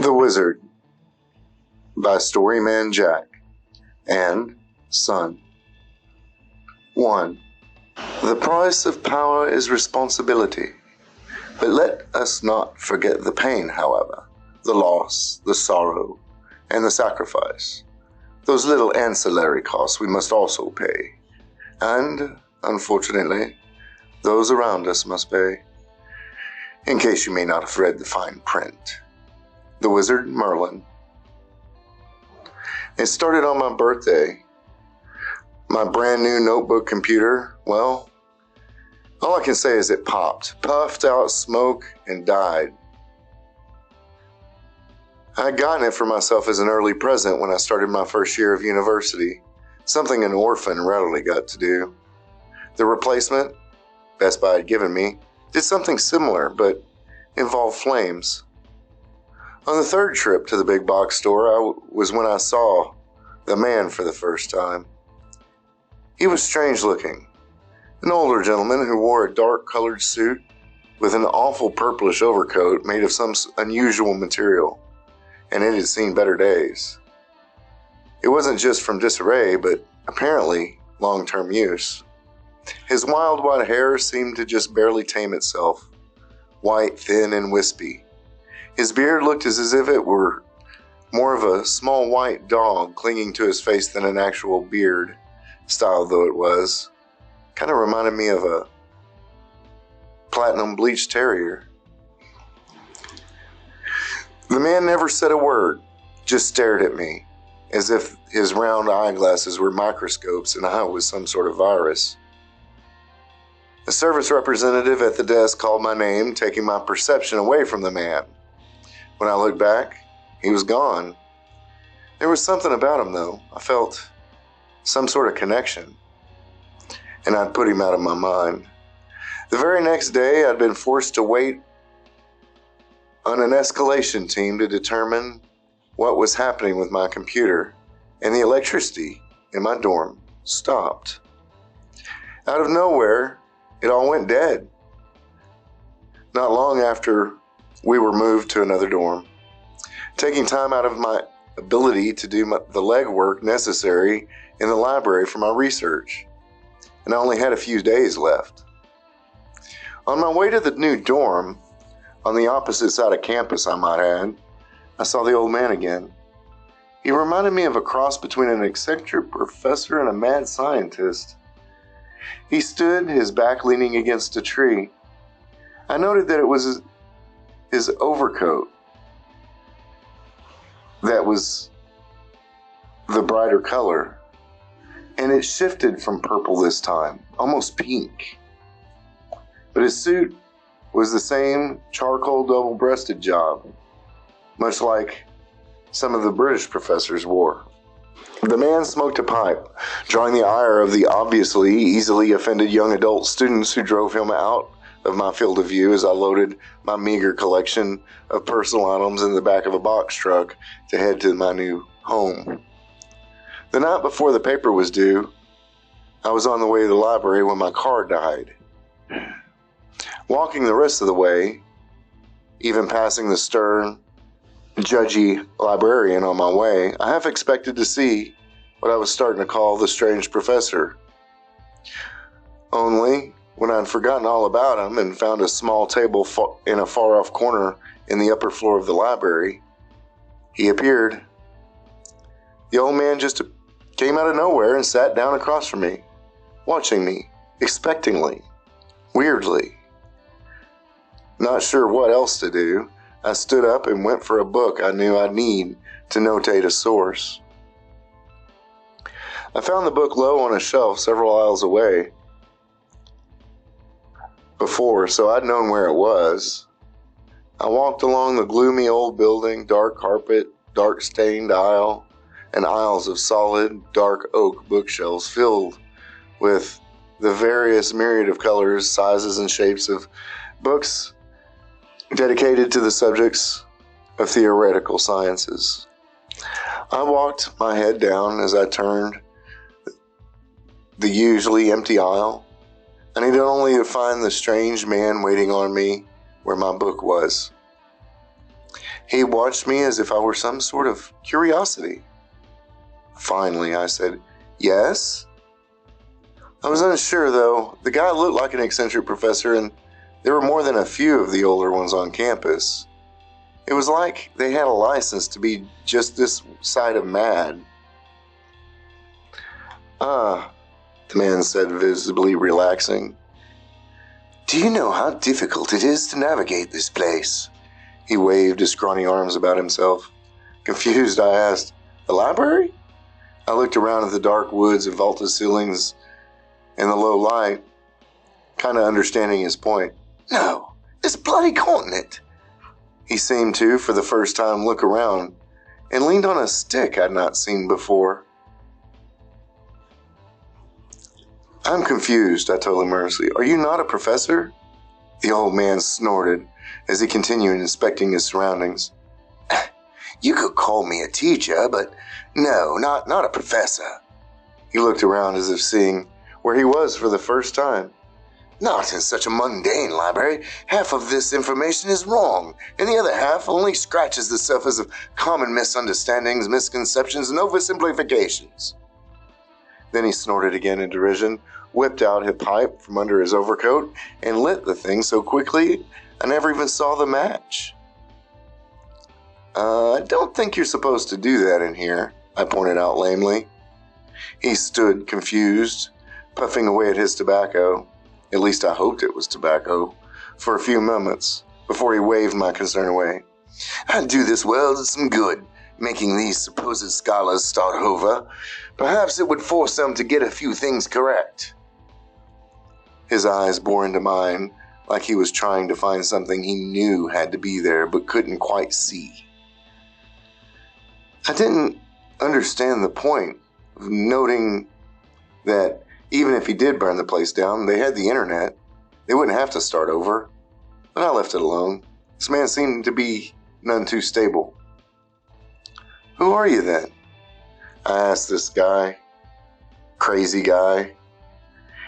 The Wizard by StoryMan-Jack and Son. 1. The price of power is responsibility, but let us not forget the pain, however, the loss, the sorrow, and the sacrifice. Those little ancillary costs we must also pay, and, unfortunately, those around us must pay. In case you may not have read the fine print. The Wizard Merlin. It started on my birthday. My brand new notebook computer, well, all I can say is it popped, puffed out smoke, and died. I had gotten it for myself as an early present when I started my first year of university, something an orphan readily got to do. The replacement, Best Buy had given me, did something similar, but involved flames. On the third trip to the big box store was when I saw the man for the first time. He was strange looking, an older gentleman who wore a dark colored suit with an awful purplish overcoat made of some unusual material, and it had seen better days. It wasn't just from disarray, but apparently long-term use. His wild white hair seemed to just barely tame itself, white, thin, and wispy. His beard looked as if it were more of a small white dog clinging to his face than an actual beard, style though it was. Kind of reminded me of a platinum bleached terrier. The man never said a word, just stared at me, as if his round eyeglasses were microscopes and I was some sort of virus. A service representative at the desk called my name, taking my perception away from the man. When I looked back, he was gone. There was something about him, though. I felt some sort of connection, and I'd put him out of my mind. The very next day, I'd been forced to wait on an escalation team to determine what was happening with my computer, and the electricity in my dorm stopped. Out of nowhere, it all went dead. Not long after, we were moved to another dorm, taking time out of my ability to do the legwork necessary in the library for my research, and I only had a few days left. On my way to the new dorm, on the opposite side of campus I might add, I saw the old man again. He reminded me of a cross between an eccentric professor and a mad scientist. He stood, his back leaning against a tree. I noted that it was his overcoat that was the brighter color, and it shifted from purple this time, almost pink. But his suit was the same charcoal double-breasted job, much like some of the British professors wore. The man smoked a pipe, drawing the ire of the obviously easily offended young adult students who drove him out of my field of view as I loaded my meager collection of personal items in the back of a box truck to head to my new home. The night before the paper was due, I was on the way to the library when my car died. Walking the rest of the way, even passing the stern, judgy librarian on my way, I half expected to see what I was starting to call the strange professor. Only, when I'd forgotten all about him and found a small table in a far-off corner in the upper floor of the library, he appeared. The old man just came out of nowhere and sat down across from me, watching me, expectingly, weirdly. Not sure what else to do, I stood up and went for a book I knew I'd need to notate a source. I found the book low on a shelf several aisles away before, so I'd known where it was. I walked along the gloomy old building, dark carpet, dark stained aisle, and aisles of solid, dark oak bookshelves filled with the various myriad of colors, sizes, and shapes of books dedicated to the subjects of theoretical sciences. I walked my head down as I turned the usually empty aisle. I needed only to find the strange man waiting on me where my book was. He watched me as if I were some sort of curiosity. Finally, I said, "Yes?" I was unsure, though. The guy looked like an eccentric professor, and there were more than a few of the older ones on campus. It was like they had a license to be just this side of mad. "Ah," the man said, visibly relaxing. "Do you know how difficult it is to navigate this place?" He waved his scrawny arms about himself. Confused, I asked, "The library?" I looked around at the dark woods and vaulted ceilings and the low light, kind of understanding his point. "No, this bloody continent." He seemed to, for the first time, look around and leaned on a stick I'd not seen before. "I'm confused," I told him earnestly. "Are you not a professor?" The old man snorted as he continued inspecting his surroundings. "You could call me a teacher, but no, not a professor." He looked around as if seeing where he was for the first time. "Not in such a mundane library. Half of this information is wrong, and the other half only scratches the surface of common misunderstandings, misconceptions, and oversimplifications." Then he snorted again in derision, whipped out his pipe from under his overcoat, and lit the thing so quickly I never even saw the match. "I don't think you're supposed to do that in here," I pointed out lamely. He stood confused, puffing away at his tobacco, at least I hoped it was tobacco, for a few moments before he waved my concern away. "I'd do this world some good, making these supposed scholars start over. Perhaps it would force them to get a few things correct." His eyes bore into mine like he was trying to find something he knew had to be there but couldn't quite see. I didn't understand the point of noting that even if he did burn the place down, they had the internet. They wouldn't have to start over. But I left it alone. This man seemed to be none too stable. "Who are you then?" I asked this guy. Crazy guy.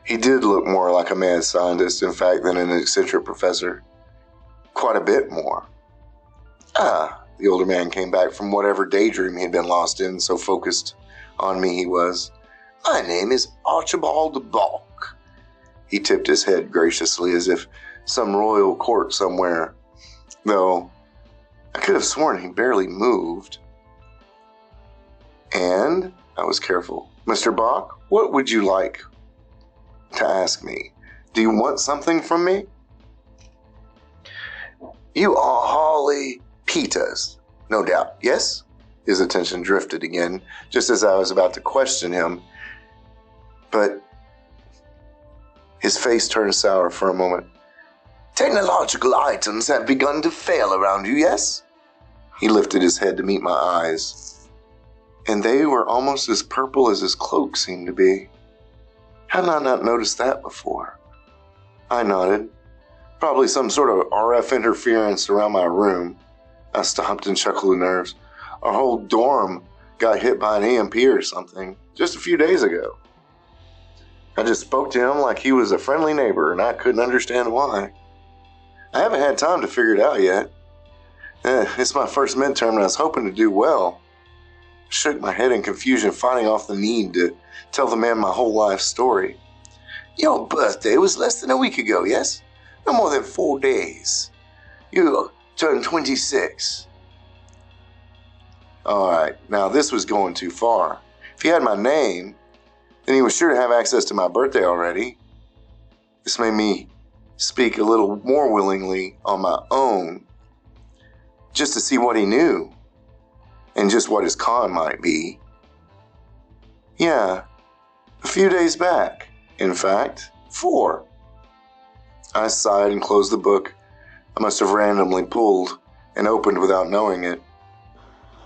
He did look more like a mad scientist, in fact, than an eccentric professor. Quite a bit more. "Ah," the older man came back from whatever daydream he had been lost in, so focused on me he was. "My name is Archibald Balk." He tipped his head graciously as if some royal court somewhere, though I could have sworn he barely moved. "And," I was careful, "Mr. Bach, what would you like to ask me? Do you want something from me?" "You are Harley Peters, no doubt, yes?" His attention drifted again, just as I was about to question him. But his face turned sour for a moment. "Technological items have begun to fail around you, yes?" He lifted his head to meet my eyes, and they were almost as purple as his cloak seemed to be. Had I not noticed that before? I nodded. Probably some sort of RF interference around my room. I stopped and chuckled with nerves. Our whole dorm got hit by an EMP or something just a few days ago. I just spoke to him like he was a friendly neighbor, and I couldn't understand why. I haven't had time to figure it out yet. It's my first midterm, and I was hoping to do well. I shook my head in confusion, fighting off the need to tell the man my whole life story. "Your birthday was less than a week ago, yes? No more than 4 days. You turned 26. All right, now this was going too far. If he had my name, then he was sure to have access to my birthday already. This made me speak a little more willingly on my own, just to see what he knew, and just what his con might be. "Yeah, a few days back. In fact, 4. I sighed and closed the book I must have randomly pulled and opened without knowing it.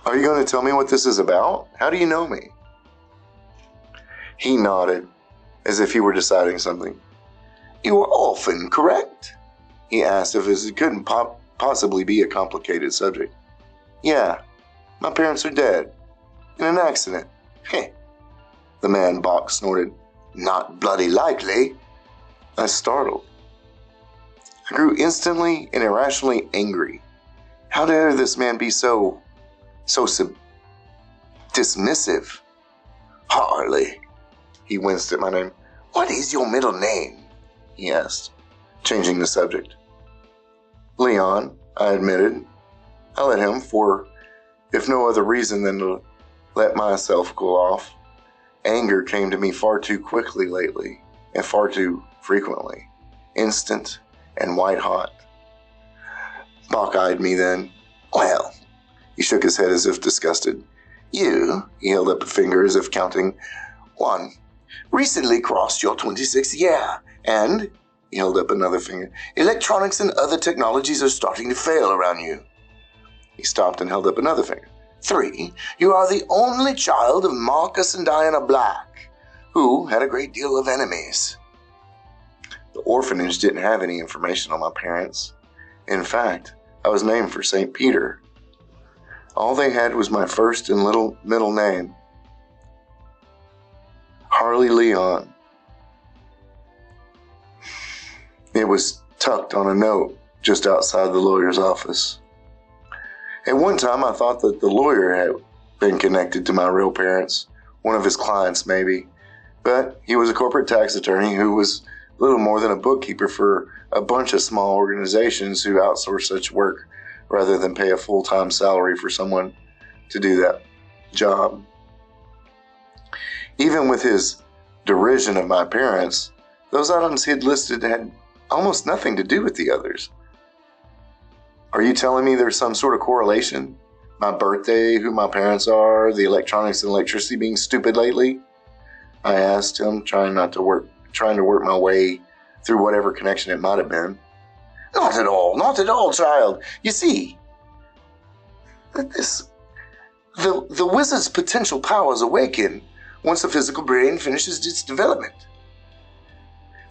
"Are you going to tell me what this is about? How do you know me?" He nodded, as if he were deciding something. "You were orphaned, correct?" He asked if it couldn't possibly be a complicated subject. "Yeah, my parents are dead. In an accident." "Heh," the man Bach snorted. "Not bloody likely." I startled. I grew instantly and irrationally angry. How dare this man be so dismissive? Harley. He winced at my name. What is your middle name? He asked, changing the subject. Leon, I admitted. I let him, for if no other reason than to let myself cool off. Anger came to me far too quickly lately, and far too frequently. Instant and white hot. Bach eyed me then. Well, he shook his head as if disgusted. You, he held up a finger as if counting. 1. Recently crossed your 26th year, and, he held up another finger, electronics and other technologies are starting to fail around you. He stopped and held up another finger. 3. You are the only child of Marcus and Diana Black, who had a great deal of enemies. The orphanage didn't have any information on my parents. In fact, I was named for St. Peter. All they had was my first and middle name. Harley Leon. It was tucked on a note just outside the lawyer's office. At one time, I thought that the lawyer had been connected to my real parents, one of his clients maybe, but he was a corporate tax attorney who was little more than a bookkeeper for a bunch of small organizations who outsource such work rather than pay a full-time salary for someone to do that job. Even with his derision of my parents, those items he had listed had almost nothing to do with the others. Are you telling me there's some sort of correlation? My birthday, who my parents are, the electronics and electricity being stupid lately? I asked him, trying to work my way through whatever connection it might have been. Not at all, child. You see, the wizard's potential powers awaken once the physical brain finishes its development.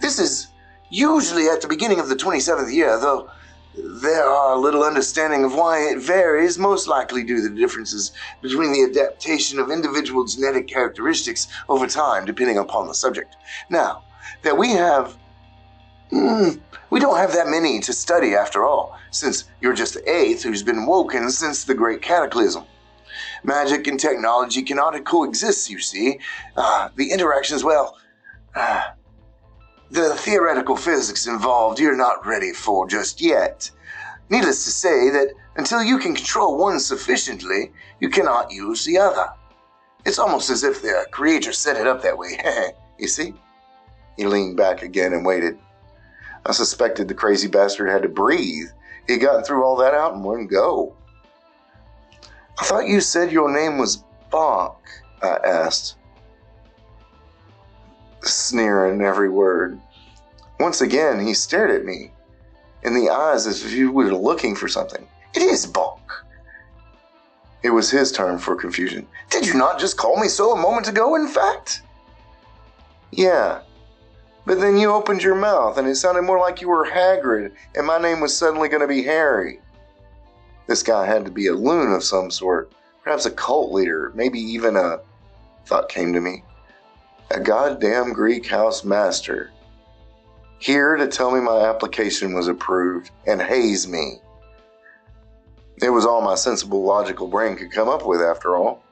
This is usually at the beginning of the 27th year, though there are little understanding of why it varies, most likely due to the differences between the adaptation of individual genetic characteristics over time, depending upon the subject. Now, that we don't have that many to study after all, since you're just the 8th who's been woken since the Great Cataclysm. Magic and technology cannot coexist, you see. The interactions, the theoretical physics involved you're not ready for just yet. Needless to say that until you can control one sufficiently, you cannot use the other. It's almost as if the creator set it up that way. You see? He leaned back again and waited. I suspected the crazy bastard had to breathe. He'd gotten through all that out in one go. I thought you said your name was Bach, I asked, sneering every word. Once again, he stared at me in the eyes as if he were looking for something. It is Bach. It was his turn for confusion. Did you not just call me so a moment ago, in fact? Yeah, but then you opened your mouth and it sounded more like you were Hagrid and my name was suddenly going to be Harry. This guy had to be a loon of some sort, perhaps a cult leader, maybe even thought came to me, a goddamn Greek house master, here to tell me my application was approved and haze me. It was all my sensible, logical brain could come up with, after all.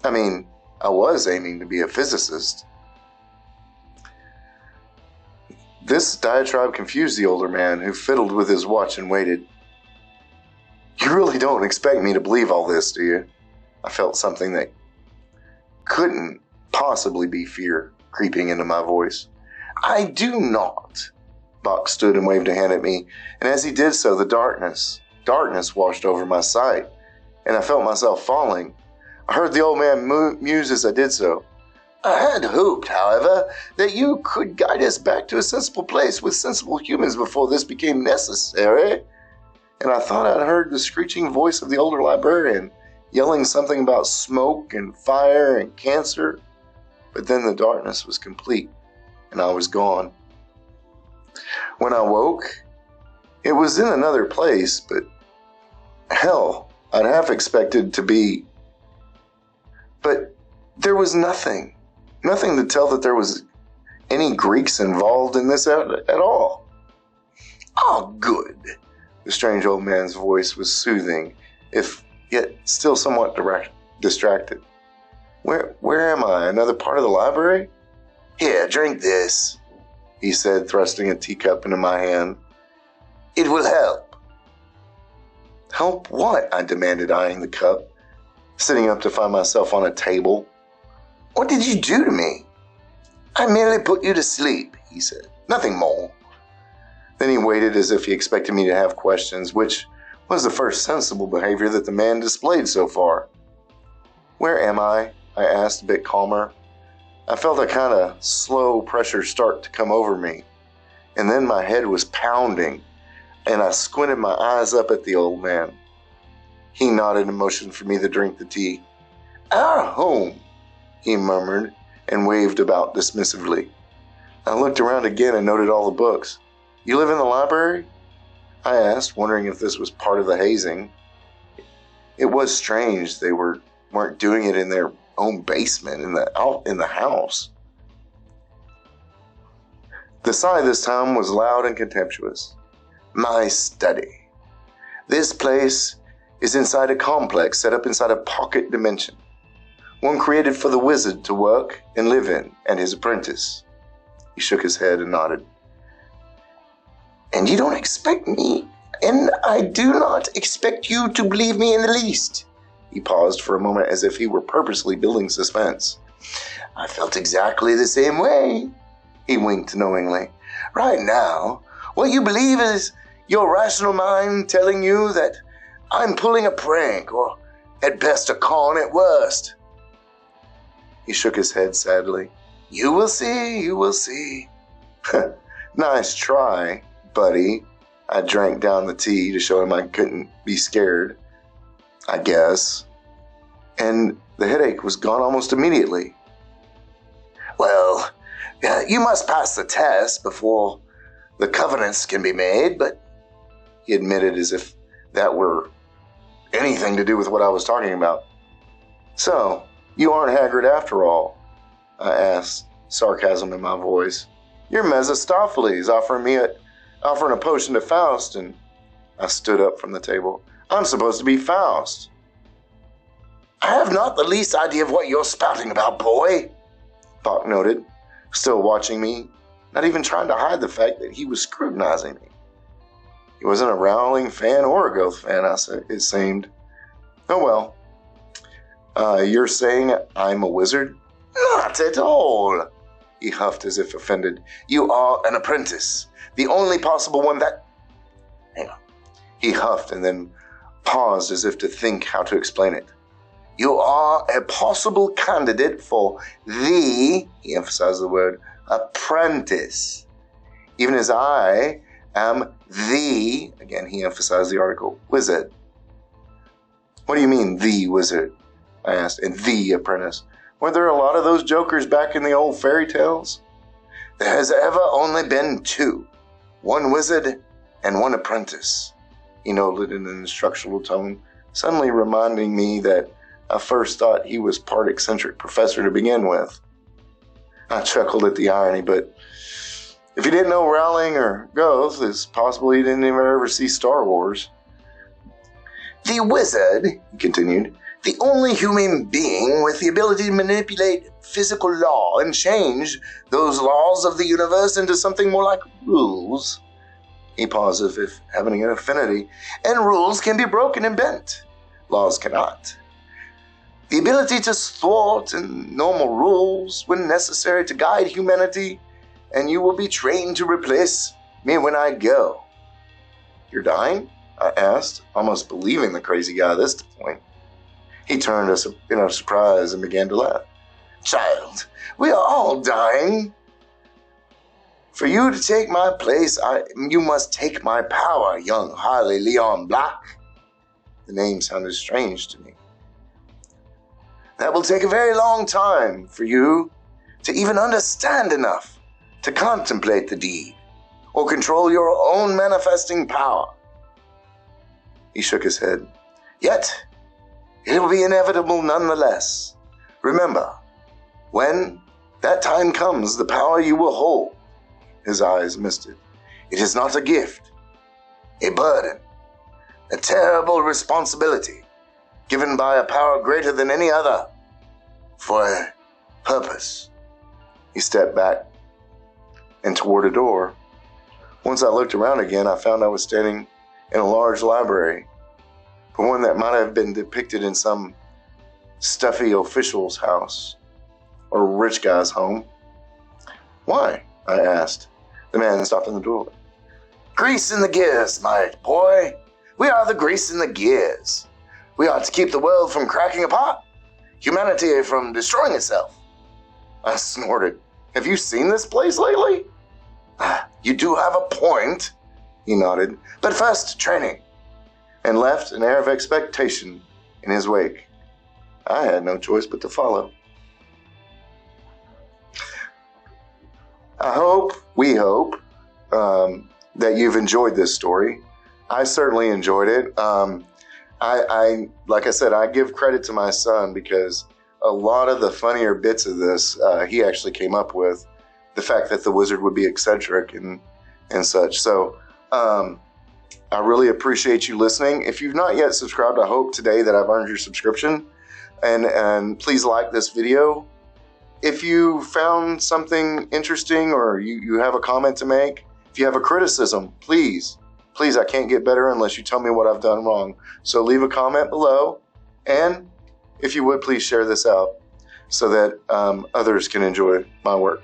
I mean, I was aiming to be a physicist. This diatribe confused the older man, who fiddled with his watch and waited. You really don't expect me to believe all this, do you? I felt something that couldn't possibly be fear creeping into my voice. I do not. Bach stood and waved a hand at me, and as he did so, the darkness washed over my sight, and I felt myself falling. I heard the old man muse as I did so. I had hoped, however, that you could guide us back to a sensible place with sensible humans before this became necessary. And I thought I'd heard the screeching voice of the older librarian, yelling something about smoke and fire and cancer. But then the darkness was complete, and I was gone. When I woke, it was in another place, but hell, I'd half expected to be. But there was nothing to tell that there was any Greeks involved in this at all. Oh, good. The The strange old man's voice was soothing, if yet still somewhat distracted. Where am I? Another part of the library? Here, drink this, he said, thrusting a teacup into my hand. It will help. Help what? I demanded, eyeing the cup, sitting up to find myself on a table. What did you do to me? I merely put you to sleep, he said. Nothing more. Then he waited as if he expected me to have questions, which was the first sensible behavior that the man displayed so far. Where am I? I asked, a bit calmer. I felt a kind of slow pressure start to come over me, and then my head was pounding, and I squinted my eyes up at the old man. He nodded and motioned for me to drink the tea. Our home, he murmured, and waved about dismissively. I looked around again and noted all the books. You live in the library? I asked, wondering if this was part of the hazing. It was strange they weren't doing it in their own basement out in the house. The sigh this time was loud and contemptuous. My study. This place is inside a complex set up inside a pocket dimension, one created for the wizard to work and live in and his apprentice. He shook his head and nodded. And you don't expect me, and I do not expect you to believe me in the least. He paused for a moment as if he were purposely building suspense. I felt exactly the same way. He winked knowingly. Right now, what you believe is your rational mind telling you that I'm pulling a prank, or at best a con at worst. He shook his head sadly. You will see, you will see. Nice try, buddy. I drank down the tea to show him I couldn't be scared, I guess. And the headache was gone almost immediately. Well, you must pass the test before the covenants can be made, but he admitted as if that were anything to do with what I was talking about. So, you aren't Hagrid after all? I asked, sarcasm in my voice. You're Mephistopheles offering a potion to Faust, and I stood up from the table. I'm supposed to be Faust. I have not the least idea of what you're spouting about, boy, Bach noted, still watching me, not even trying to hide the fact that he was scrutinizing me. He wasn't a Rowling fan or a Goth fan, it seemed. Oh well. You're saying I'm a wizard? Not at all, he huffed as if offended. You are an apprentice, the only possible one that... Hang on. He huffed and then paused as if to think how to explain it. You are a possible candidate for the, he emphasized the word, apprentice. Even as I am the, again he emphasized the article, wizard. What do you mean, the wizard? I asked, and the apprentice. Were there a lot of those jokers back in the old fairy tales? There has ever only been two, one wizard and one apprentice, he noted in an instructional tone, suddenly reminding me that I first thought he was part eccentric professor to begin with. I chuckled at the irony, but if he didn't know Rowling or Goth, it's possible he didn't even ever see Star Wars. The wizard, he continued, the only human being with the ability to manipulate physical law and change those laws of the universe into something more like rules. He paused as if having an affinity, and rules can be broken and bent. Laws cannot. The ability to thwart normal rules when necessary to guide humanity, and you will be trained to replace me when I go. You're dying? I asked, almost believing the crazy guy at this point. He turned us in surprise and began to laugh. Child, we are all dying. For you to take my place, you must take my power, young Harley Leon Black. The name sounded strange to me. That will take a very long time for you to even understand enough to contemplate the deed or control your own manifesting power. He shook his head. Yet, it will be inevitable nonetheless. Remember, when that time comes, the power you will hold. His eyes misted. It is not a gift, a burden. A terrible responsibility, given by a power greater than any other, for a purpose. He stepped back and toward a door. Once I looked around again, I found I was standing in a large library, but one that might have been depicted in some stuffy official's house or rich guy's home. Why? I asked. The man stopped in the doorway. Grease in the gears, my boy. We are the grease in the gears. We ought to keep the world from cracking apart, humanity from destroying itself. I snorted. Have you seen this place lately? You do have a point, he nodded. But first, training. And left an air of expectation in his wake. I had no choice but to follow. We hope, that you've enjoyed this story. I certainly enjoyed it. Like I said, I give credit to my son because a lot of the funnier bits of this, he actually came up with. The fact that the wizard would be eccentric and such. So, I really appreciate you listening. If you've not yet subscribed, I hope today that I've earned your subscription. And please like this video. If you found something interesting or you have a comment to make, if you have a criticism, please, I can't get better unless you tell me what I've done wrong. So leave a comment below. And if you would, please share this out so that others can enjoy my work.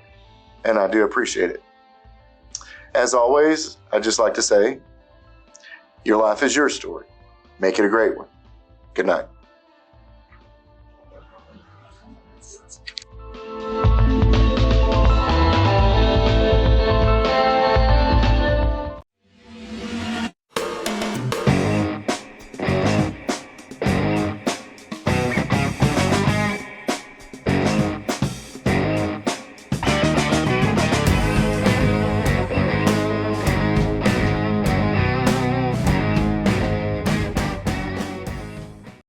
And I do appreciate it. As always, I'd just like to say, your life is your story. Make it a great one. Good night.